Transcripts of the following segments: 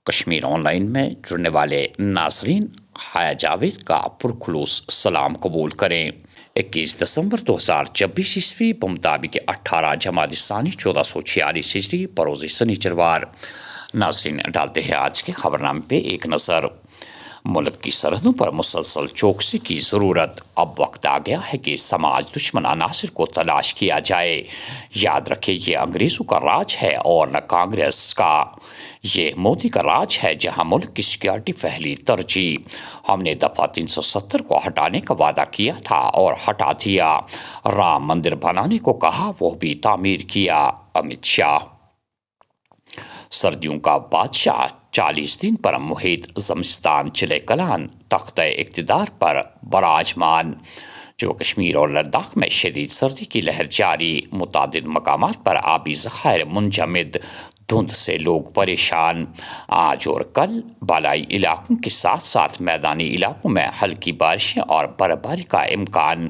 Kashmir on line میں جڑنے والے ناظرین حیا جاوید کا پرخلوص سلام قبول کریں۔ 21 دسمبر 2026 عیسوی بمطابق 18 جمادی ثانی 1446 ہجری بروز سنیچروار۔ ناظرین ڈالتے ہیں آج کے خبرنامے پہ ایک نظر۔ ملک کی سرحدوں پر مسلسل چوکسی کی ضرورت۔ اب وقت آ گیا ہے کہ سماج دشمن عناصر کو تلاش کیا جائے۔ یاد رکھیں یہ انگریزوں کا راج ہے اور نہ کانگریس کا۔ یہ مودی کا راج ہے جہاں ملک کی سیکیورٹی پہلی ترجیح۔ ہم نے دفعہ 370 کو ہٹانے کا وعدہ کیا تھا اور ہٹا دیا۔ رام مندر بنانے کو کہا، وہ بھی تعمیر کیا۔ امت شاہ۔ سردیوں کا بادشاہ 40 دن پر محیط زمستان چلے کلان، تختہ اقتدار پر براجمان۔ جموں کشمیر اور لداخ میں شدید سردی کی لہر جاری، متعدد مقامات پر آبی ذخائر منجمد، دھند سے لوگ پریشان۔ آج اور کل بالائی علاقوں کے ساتھ ساتھ میدانی علاقوں میں ہلکی بارشیں اور برفباری کا امکان،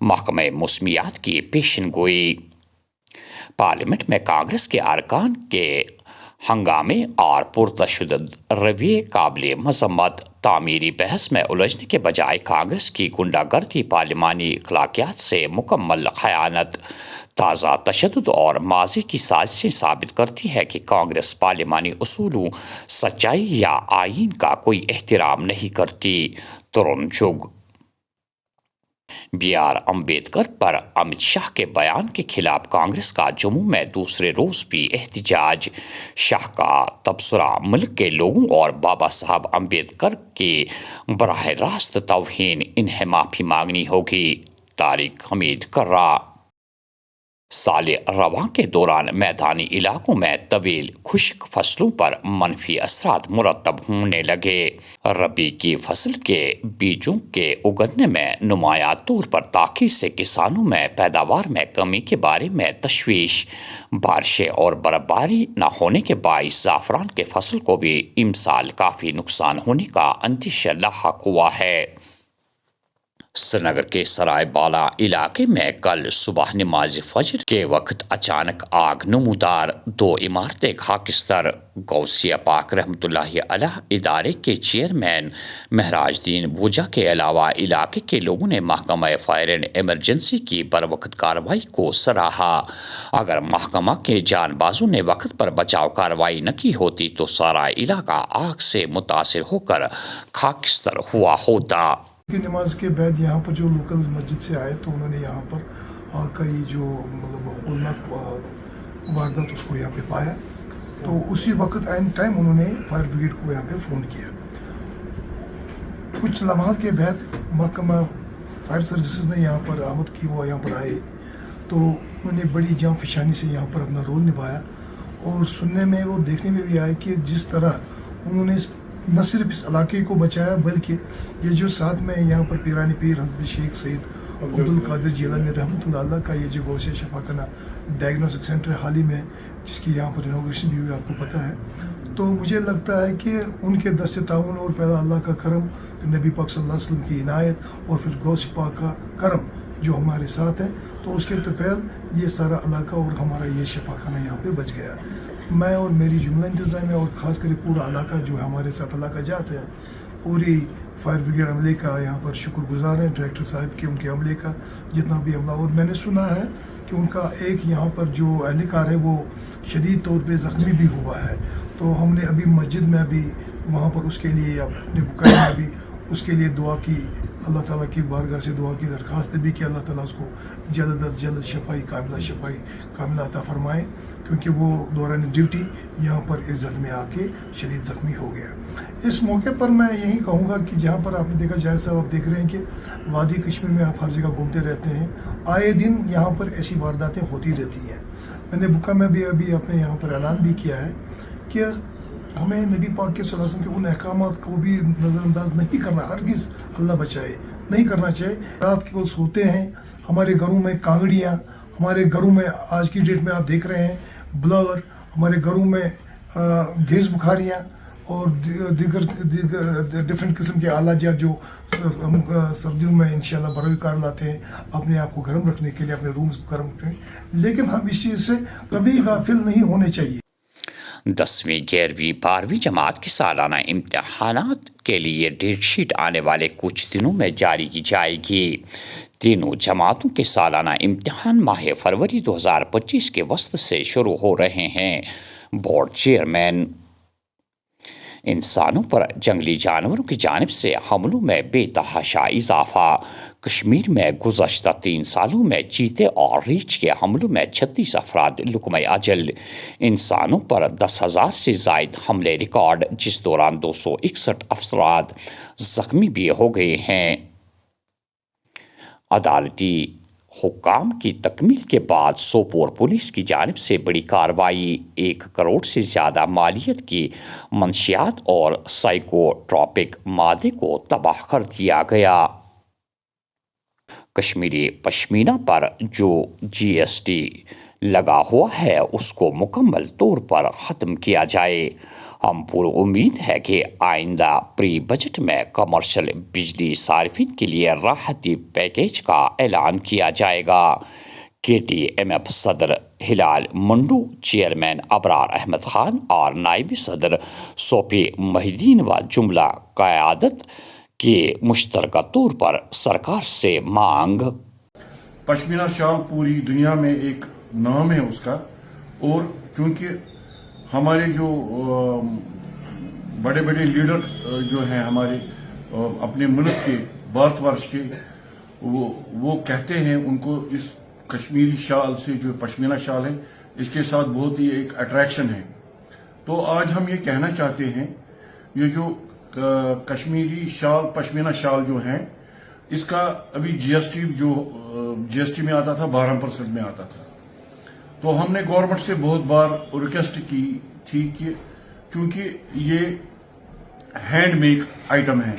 محکمہ موسمیات کی پیشن گوئی۔ پارلیمنٹ میں کانگریس کے ارکان کے ہنگامے اور پرتشدد رویے قابل مذمت۔ تعمیری بحث میں الجھنے کے بجائے کانگریس کی غنڈہ گردی پارلیمانی اخلاقیات سے مکمل خیانت۔ تازہ تشدد اور ماضی کی سازشیں ثابت کرتی ہے کہ کانگریس پارلیمانی اصولوں، سچائی یا آئین کا کوئی احترام نہیں کرتی۔ ترون چگ۔ بی آر امبیڈکر پر امت شاہ کے بیان کے خلاف کانگریس کا جموں میں دوسرے روز بھی احتجاج۔ شاہ کا تبصرہ ملک کے لوگوں اور بابا صاحب امبیڈکر کی براہ راست توہین، انہیں معافی مانگنی ہوگی۔ طارق حمید کرہ۔ سال رواں کے دوران میدانی علاقوں میں طویل خشک فصلوں پر منفی اثرات مرتب ہونے لگے۔ ربی کی فصل کے بیجوں کے اگنے میں نمایاں طور پر تاخیر سے کسانوں میں پیداوار میں کمی کے بارے میں تشویش۔ بارشیں اور برفباری نہ ہونے کے باعث زعفران کے فصل کو بھی امسال کافی نقصان ہونے کا اندیشہ لاحق ہوا ہے۔ سری نگر کے سرائے بالا علاقے میں کل صبح نماز فجر کے وقت اچانک آگ نمودار، 2 عمارتیں خاکستر۔ غوثیہ پاک رحمۃ اللہ علیہ ادارے کے چیئرمین مہراج الدین بوجھا کے علاوہ علاقے کے لوگوں نے محکمہ فائر اینڈ ایمرجنسی کی بروقت کارروائی کو سراہا۔ اگر محکمہ کے جان بازوں نے وقت پر بچاؤ کارروائی نہ کی ہوتی تو سارا علاقہ آگ سے متاثر ہو کر خاکستر ہوا ہوتا۔ کی نماز کے بعد یہاں پر جو لوکلز مسجد سے آئے تو انہوں نے یہاں پر آگ کا یہ جو ہولناک واردات اس کو یہاں پہ پایا، تو اسی وقت عین ٹائم انہوں نے فائر بریگیڈ کو یہاں پہ فون کیا۔ کچھ لمحات کے بعد محکمہ فائر سروسز نے یہاں پر آمد کی، وہ یہاں پر آئے تو انہوں نے بڑی جاں فشانی سے یہاں پر اپنا رول نبھایا، اور سننے میں اور دیکھنے میں بھی آیا کہ جس طرح انہوں نے نہ صرف اس علاقے کو بچایا بلکہ یہ جو ساتھ میں یہاں پر پیرانی پیر حضرت شیخ سید عبدالقادر جیلانی رحمۃ اللہ علیہ کا یہ جو غوثیہ شفاخانہ ڈائگنوسٹک سینٹر حال ہی میں جس کی یہاں پر انوگریشن بھی ہوئی، آپ کو پتہ ہے، تو مجھے لگتا ہے کہ ان کے دست تعاون اور پہلا اللہ کا کرم، پھر نبی پاک صلی اللہ علیہ وسلم کی عنایت اور پھر غوث پاک کا کرم جو ہمارے ساتھ ہے، تو اس کے طفیل یہ سارا علاقہ اور ہمارا یہ شفاخانہ یہاں پہ بچ گیا۔ میں اور میری جملہ انتظامیہ اور خاص کر پورا علاقہ جو ہمارے ساتھ علاقہ جات ہے، پوری فائر بریگیڈ عملے کا یہاں پر شکر گزار ہیں، ڈائریکٹر صاحب کے، ان کے عملے کا جتنا بھی عملہ، اور میں نے سنا ہے کہ ان کا ایک یہاں پر جو اہلکار ہے وہ شدید طور پہ زخمی بھی ہوا ہے، تو ہم نے ابھی مسجد میں بھی وہاں پر اس کے لیے اپنے بکائی میں بھی اس کے لیے دعا کی، اللہ تعالیٰ کی بارگاہ سے دعا کی درخواست بھی کہ اللہ تعالیٰ اس کو جلد از جلد شفائی کاملہ عطا فرمائے، کیونکہ وہ دوران ڈیوٹی یہاں پر اس زد میں آ کے شدید زخمی ہو گیا۔ اس موقع پر میں یہی کہوں گا کہ جہاں پر آپ نے دیکھا جائے صاحب، آپ دیکھ رہے ہیں کہ وادی کشمیر میں آپ ہر جگہ گھومتے رہتے ہیں، آئے دن یہاں پر ایسی وارداتیں ہوتی رہتی ہیں۔ میں نے بکا میں بھی ابھی اپنے یہاں پر اعلان بھی کیا ہے کہ ہمیں نبی پاک کے صلی اللہ علیہ وسلم کے ان احکامات کو بھی نظر انداز نہیں کرنا، ہرگز اللہ بچائے نہیں کرنا چاہیے۔ رات کو سوتے ہیں، ہمارے گھروں میں کانگڑیاں، ہمارے گھروں میں آج کی ڈیٹ میں آپ دیکھ رہے ہیں بلاور، ہمارے گھروں میں گیس بخاریاں اور دیگر ڈفرینٹ قسم کے آلات جات جو ہم سردیوں میں انشاءاللہ بروی کار لاتے ہیں اپنے آپ کو گرم رکھنے کے لیے، اپنے رومز کو گرم رکھنے، لیکن ہم اس چیز سے کبھی غافل نہیں ہونے چاہیے۔ 10ویں 11ویں 12ویں جماعت کے سالانہ امتحانات کے لیے ڈیٹ شیٹ آنے والے کچھ دنوں میں جاری کی جائے گی۔ تینوں جماعتوں کے سالانہ امتحان ماہ فروری 2025 کے وسط سے شروع ہو رہے ہیں۔ بورڈ چیئرمین انسانوں پر جنگلی جانوروں کی جانب سے حملوں میں بے تحاشا اضافہ۔ کشمیر میں گزشتہ 3 سالوں میں چیتے اور ریچھ کے حملوں میں 36 افراد لقمہ اجل۔ انسانوں پر 10,000 سے زائد حملے ریکارڈ، جس دوران 261 افراد زخمی بھی ہو گئے ہیں۔ عدالتی حکام کی تکمیل کے بعد سوپور پولیس کی جانب سے بڑی کارروائی، 1 کروڑ سے زیادہ مالیت کی منشیات اور سائیکوٹروپک مادے کو تباہ کر دیا گیا۔ کشمیری پشمینہ پر جو GST لگا ہوا ہے اس کو مکمل طور پر ختم کیا جائے۔ ہم پر امید ہے کہ آئندہ پری بجٹ میں کمرشل بجلی صارفین کے لیے راحتی پیکیج کا اعلان کیا جائے گا۔ KTMF صدر ہلال منڈو، چیئرمین ابرار احمد خان اور نائب صدر صوفی محی الدین و جملہ قیادت کی مشترکہ طور پر سرکار سے مانگ۔ پشمینہ شال پوری دنیا میں ایک نام ہے اس کا، اور چونکہ ہمارے جو بڑے بڑے لیڈر جو ہیں ہمارے اپنے ملک کے، بھارت ورش کے، وہ کہتے ہیں ان کو اس کشمیری شال سے، جو پشمینہ شال ہے، اس کے ساتھ بہت ہی ایک اٹریکشن ہے۔ تو آج ہم یہ کہنا چاہتے ہیں، یہ جو کشمیری شال، پشمینہ شال جو ہیں، اس کا ابھی GST میں آتا تھا 12% میں آتا تھا۔ تو ہم نے گورنمنٹ سے بہت بار ریکویسٹ کی تھی کہ چونکہ یہ ہینڈ میک آئٹم ہے،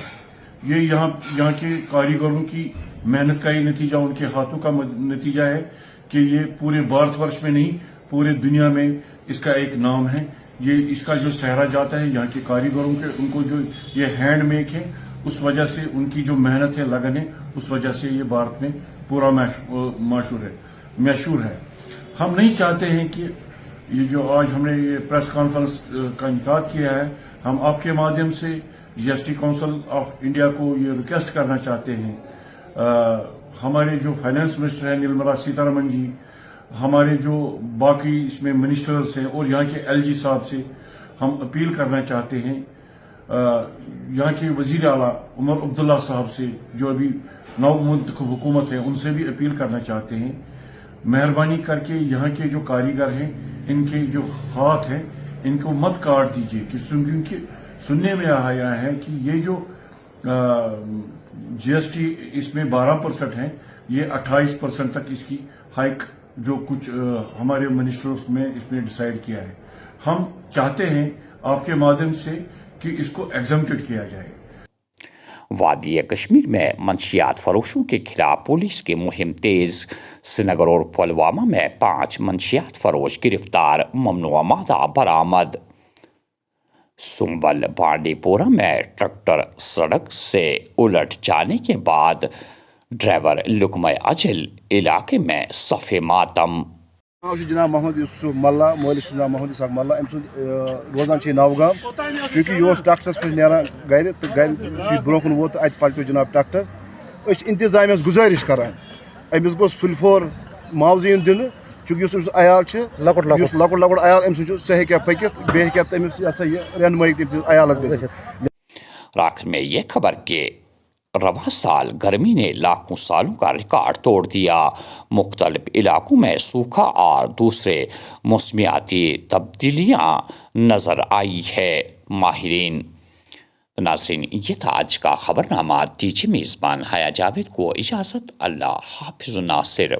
یہ یہاں کے کاریگروں کی محنت کا ہی نتیجہ، ان کے ہاتھوں کا نتیجہ ہے کہ یہ پورے بھارت ورش میں نہیں، پورے دنیا میں اس کا ایک نام ہے۔ یہ اس کا جو سہرا جاتا ہے یہاں کے کاریگروں کے، ان کو جو یہ ہینڈ میک ہے، اس وجہ سے ان کی جو محنت ہے، لگن ہے، اس وجہ سے یہ بھارت میں پورا مشہور ہے۔ ہم نہیں چاہتے ہیں کہ یہ جو آج ہم نے یہ پریس کانفرنس کا انعقاد کیا ہے، ہم آپ کے مادھیم سے GST کونسل آف انڈیا کو یہ ریکویسٹ کرنا چاہتے ہیں، ہمارے جو فائنانس منسٹر ہیں نرملا سیتارمن جی، ہمارے جو باقی اس میں منسٹرز ہیں، اور یہاں کے LG صاحب سے ہم اپیل کرنا چاہتے ہیں، یہاں کے وزیر اعلیٰ عمر عبداللہ صاحب سے، جو ابھی نو منتخب حکومت ہے، ان سے بھی اپیل کرنا چاہتے ہیں، مہربانی کر کے یہاں کے جو کاریگر ہیں، ان کے جو ہاتھ ہیں، ان کو مت کاٹ دیجیے، کیونکہ سننے میں آیا ہے کہ یہ جو GST اس میں 12% ہے، یہ 28% تک اس کی ہائک جو کچھ ہمارے منسٹرز میں اس میں ڈیسائیڈ کیا ہے۔ ہم چاہتے ہیں آپ کے مادھیم سے کہ اس کو ایگزمپٹڈ کیا جائے۔ وادی کشمیر میں منشیات فروشوں کے خلاف پولیس کی مہم تیز، سری نگر اور پلوامہ میں 5 منشیات فروش گرفتار، ممنوعہ مادہ برآمد۔ سنبل بانڈی پورہ میں ٹریکٹر سڑک سے الٹ جانے کے بعد ڈرائیور لقمہ اجل، علاقے میں صف ماتم۔ جناب محمد یوسف ملا، مولس جناب محمد اسحاق ملا، روزان نوگام، کیونکہ یہ ٹریکٹرس پہ نیران گھر تو گھر برو کن ووت ات پلٹو جناب ٹریکٹر۔ انتظامیہ گزارش کران امس گوس فل فور معاوضہ دن، چونکہ اس عیال لکٹ عیال امس سہ ہیکہ پکت، بیٚیہِ ہیکہ تمس یہ رہنمائی عیالس گژھِتھ۔ آخر میں یہ خبر کہ رواں سال گرمی نے لاکھوں سالوں کا ریکارڈ توڑ دیا، مختلف علاقوں میں سوکھا اور دوسرے موسمیاتی تبدیلیاں نظر آئی ہے۔ ماہرین۔ ناظرین، یہ تھا آج کا خبرنامہ۔ دیجیے میزبان حیا جاوید کو اجازت۔ اللہ حافظ ناصر۔